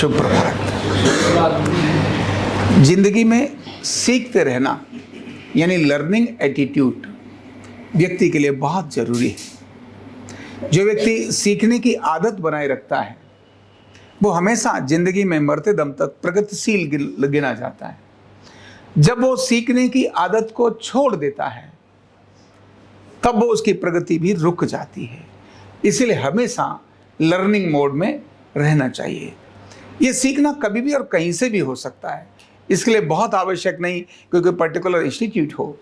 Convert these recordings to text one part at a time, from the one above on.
शुभ प्रभात। जिंदगी में सीखते रहना यानी लर्निंग एटीट्यूड व्यक्ति के लिए बहुत जरूरी है। जो व्यक्ति सीखने की आदत बनाए रखता है वो हमेशा जिंदगी में मरते दम तक प्रगतिशील गिना जाता है। जब वो सीखने की आदत को छोड़ देता है तब वो उसकी प्रगति भी रुक जाती है। इसलिए हमेशा लर्निंग मोड में रहना चाहिए। ये सीखना कभी भी और कहीं से भी हो सकता है, इसके लिए बहुत आवश्यक नहीं क्योंकि पर्टिकुलर इंस्टीट्यूट हो।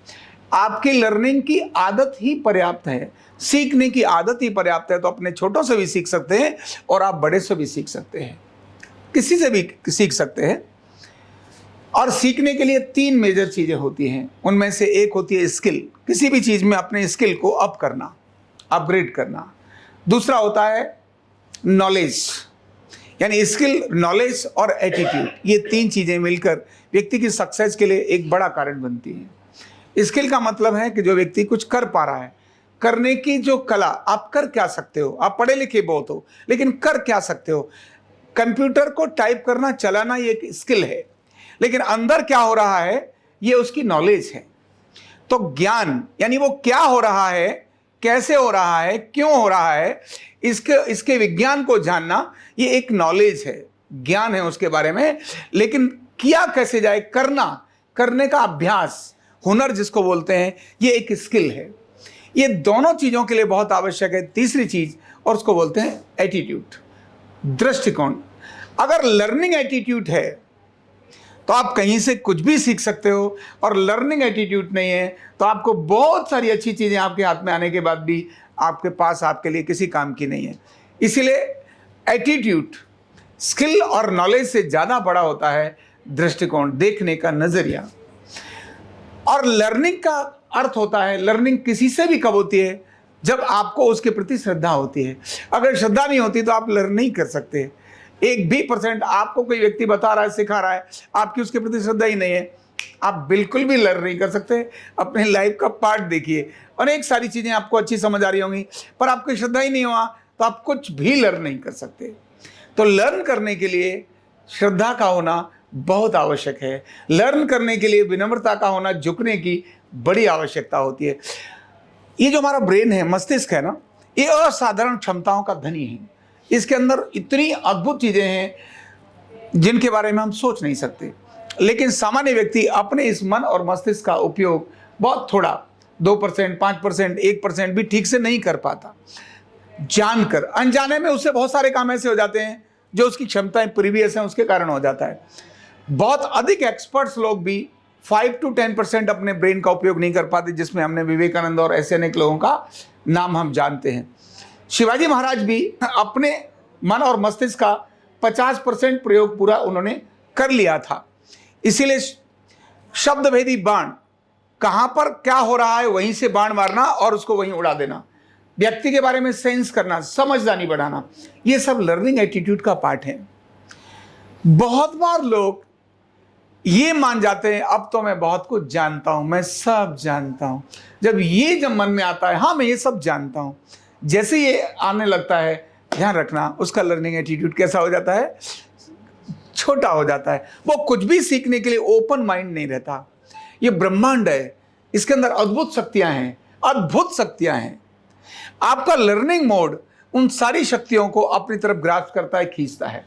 आपकी लर्निंग की आदत ही पर्याप्त है, सीखने की आदत ही पर्याप्त है, तो अपने छोटों से भी सीख सकते हैं और आप बड़े से भी सीख सकते हैं, किसी से भी सीख सकते हैं। और सीखने के लिए 3 मेजर चीज़ें होती हैं। उनमें से एक होती है स्किल, किसी भी चीज़ में अपने स्किल को अप करना, अपग्रेड करना। दूसरा होता है नॉलेज, यानी स्किल, नॉलेज और एटीट्यूड। ये 3 चीज़ें मिलकर व्यक्ति की सक्सेस के लिए एक बड़ा कारण बनती हैं। स्किल का मतलब है कि जो व्यक्ति कुछ कर पा रहा है, करने की जो कला, आप कर क्या सकते हो। आप पढ़े लिखे बहुत हो लेकिन कर क्या सकते हो। कंप्यूटर को टाइप करना, चलाना ये एक स्किल है, लेकिन अंदर क्या हो रहा है ये उसकी नॉलेज है। तो ज्ञान यानी वो क्या हो रहा है, कैसे हो रहा है, क्यों हो रहा है, इसके विज्ञान को जानना ये एक नॉलेज है, ज्ञान है उसके बारे में। लेकिन किया कैसे जाए, करने का अभ्यास, हुनर जिसको बोलते हैं, ये एक स्किल है। ये दोनों चीजों के लिए बहुत आवश्यक है। तीसरी चीज और उसको बोलते हैं एटीट्यूड, दृष्टिकोण। अगर लर्निंग एटीट्यूड है तो आप कहीं से कुछ भी सीख सकते हो, और लर्निंग एटीट्यूड नहीं है तो आपको बहुत सारी अच्छी चीज़ें आपके हाथ में आने के बाद भी आपके पास आपके लिए किसी काम की नहीं है। इसीलिए एटीट्यूड स्किल और नॉलेज से ज़्यादा बड़ा होता है दृष्टिकोण, देखने का नज़रिया। और लर्निंग का अर्थ होता है, लर्निंग किसी से भी कब होती है, जब आपको उसके प्रति श्रद्धा होती है। अगर श्रद्धा नहीं होती तो आप लर्न नहीं कर सकते। 1 भी % आपको कोई व्यक्ति बता रहा है, सिखा रहा है, आपकी उसके प्रति श्रद्धा ही नहीं है, आप बिल्कुल भी लर्न नहीं कर सकते। अपने लाइफ का पार्ट देखिए, अनेक सारी चीज़ें आपको अच्छी समझ आ रही होंगी, पर आपकी श्रद्धा ही नहीं हुआ तो आप कुछ भी लर्न नहीं कर सकते। तो लर्न करने के लिए श्रद्धा का होना बहुत आवश्यक है। लर्न करने के लिए विनम्रता का होना, झुकने की बड़ी आवश्यकता होती है। ये जो हमारा ब्रेन है, मस्तिष्क है ना, ये असाधारण क्षमताओं का धनी है। इसके अंदर इतनी अद्भुत चीज़ें हैं जिनके बारे में हम सोच नहीं सकते। लेकिन सामान्य व्यक्ति अपने इस मन और मस्तिष्क का उपयोग बहुत थोड़ा, 2%, 5%, 1% भी ठीक से नहीं कर पाता। जानकर, अनजाने में उससे बहुत सारे काम ऐसे हो जाते हैं जो उसकी क्षमताएं प्रीवियस हैं उसके कारण हो जाता है। बहुत अधिक एक्सपर्ट्स लोग भी 5 to 10% अपने ब्रेन का उपयोग नहीं कर पाते, जिसमें हमने विवेकानंद और ऐसे अनेक लोगों का नाम हम जानते हैं। शिवाजी महाराज भी अपने मन और मस्तिष्क का 50% प्रयोग पूरा उन्होंने कर लिया था। इसीलिए शब्द भेदी बाण, कहां पर क्या हो रहा है वहीं से बाण मारना और उसको वहीं उड़ा देना, व्यक्ति के बारे में सेंस करना, समझदारी बढ़ाना, ये सब लर्निंग एटीट्यूड का पार्ट है। बहुत बार लोग ये मान जाते हैं अब तो मैं बहुत कुछ जानता हूं, मैं सब जानता हूं। जब मन में आता है हाँ मैं ये सब जानता हूं, जैसे ये आने लगता है, ध्यान रखना उसका लर्निंग एटीट्यूड कैसा हो जाता है, छोटा हो जाता है। वो कुछ भी सीखने के लिए ओपन माइंड नहीं रहता। ये ब्रह्मांड है, इसके अंदर अद्भुत शक्तियां हैं, अद्भुत शक्तियां हैं। आपका लर्निंग मोड उन सारी शक्तियों को अपनी तरफ ग्रास्प करता है, खींचता है।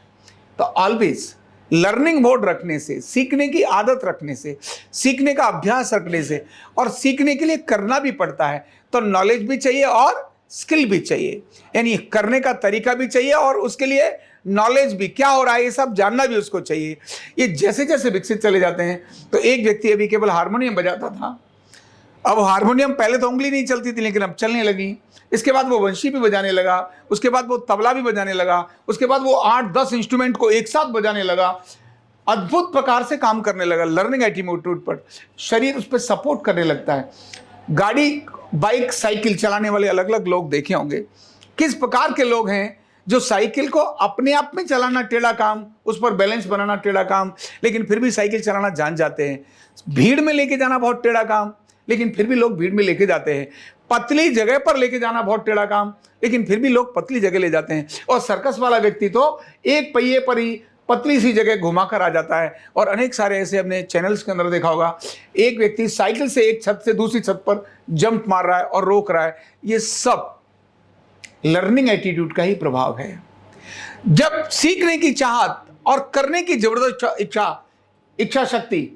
तो ऑलवेज लर्निंग मोड रखने से, सीखने की आदत रखने से, सीखने का अभ्यास रखने से, और सीखने के लिए करना भी पड़ता है, तो नॉलेज भी चाहिए और स्किल भी चाहिए, यानी करने का तरीका भी चाहिए और उसके लिए नॉलेज भी, क्या हो रहा है ये सब जानना भी उसको चाहिए। ये जैसे जैसे विकसित चले जाते हैं। तो एक व्यक्ति अभी केवल हारमोनियम बजाता था, अब हारमोनियम, पहले तो उंगली नहीं चलती थी लेकिन अब चलने लगी। इसके बाद वो वंशी भी बजाने लगा, उसके बाद वो तबला भी बजाने लगा, उसके बाद वो 8-10 इंस्ट्रूमेंट को एक साथ बजाने लगा, अद्भुत प्रकार से काम करने लगा। लर्निंग एटीट्यूड पर शरीर उस पर सपोर्ट करने लगता है। गाड़ी, बाइक, साइकिल चलाने वाले अलग अलग लोग देखे होंगे। किस प्रकार के लोग हैं जो साइकिल को अपने आप में चलाना टेढ़ा काम, उस पर बैलेंस बनाना टेढ़ा काम, लेकिन फिर भी साइकिल चलाना जान जाते हैं। भीड़ में लेके जाना बहुत टेढ़ा काम, लेकिन फिर भी लोग भीड़ में लेके जाते हैं। पतली जगह पर लेके जाना बहुत टेढ़ा काम, लेकिन फिर भी लोग पतली जगह ले जाते हैं। और सर्कस वाला व्यक्ति तो एक पहिए पर ही पतली सी जगह घुमा कर आ जाता है। और अनेक सारे ऐसे अपने चैनल्स के अंदर देखा होगा, एक व्यक्ति साइकिल से एक छत से दूसरी छत पर जंप मार रहा है और रोक रहा है। ये सब लर्निंग एटीट्यूड का ही प्रभाव है। जब सीखने की चाहत और करने की जबरदस्त इच्छा शक्ति,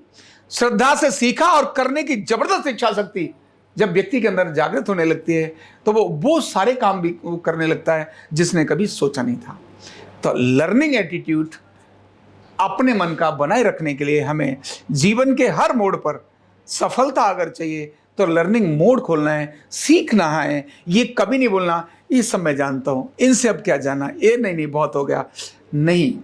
श्रद्धा से सीखा और करने की जबरदस्त इच्छा शक्ति जब व्यक्ति के अंदर जागृत होने लगती है, तो वो सारे काम भी वो करने लगता है जिसने कभी सोचा नहीं था। तो लर्निंग एटीट्यूड अपने मन का बनाए रखने के लिए हमें जीवन के हर मोड़ पर सफलता अगर चाहिए तो लर्निंग मोड खोलना है, सीखना है। ये कभी नहीं बोलना ये सब मैं जानता हूँ, इनसे अब क्या जाना, ये नहीं बहुत हो गया। नहीं,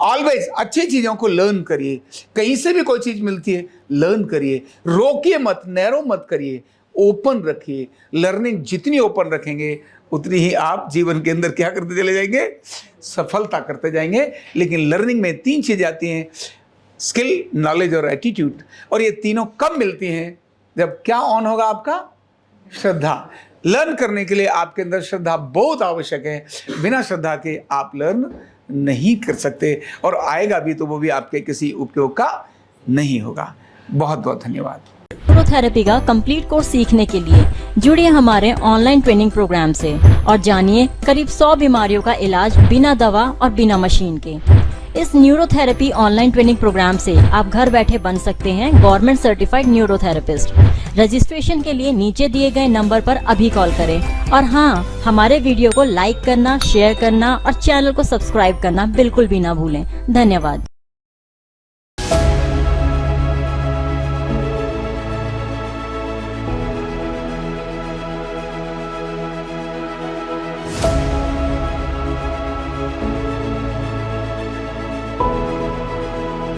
ऑलवेज अच्छी चीज़ों को लर्न करिए। कहीं से भी कोई चीज़ मिलती है लर्न करिए, रोकिए मत, नैरो मत करिए, ओपन रखिए। लर्निंग जितनी ओपन रखेंगे उतनी ही आप जीवन के अंदर क्या करते चले जाएंगे, सफलता करते जाएंगे। लेकिन लर्निंग में 3 चीज़ें आती हैं, स्किल, नॉलेज और एटीट्यूड। और ये तीनों कब मिलती हैं? जब क्या ऑन होगा आपका? श्रद्धा। लर्न करने के लिए आपके अंदर श्रद्धा बहुत आवश्यक है। बिना श्रद्धा के आप लर्न नहीं कर सकते, और आएगा भी तो वो भी आपके किसी उपयोग का नहीं होगा। बहुत बहुत धन्यवाद। न्यूरोथेरेपी का कंप्लीट कोर्स सीखने के लिए जुड़िए हमारे ऑनलाइन ट्रेनिंग प्रोग्राम से और जानिए करीब 100 बीमारियों का इलाज बिना दवा और बिना मशीन के। इस न्यूरोथेरेपी ऑनलाइन ट्रेनिंग प्रोग्राम से आप घर बैठे बन सकते हैं गवर्नमेंट सर्टिफाइड न्यूरोथेरेपिस्ट। रजिस्ट्रेशन के लिए नीचे दिए गए नंबर पर अभी कॉल करें। और हाँ, हमारे वीडियो को लाइक करना, शेयर करना और चैनल को सब्सक्राइब करना बिल्कुल भी ना भूलें। धन्यवाद।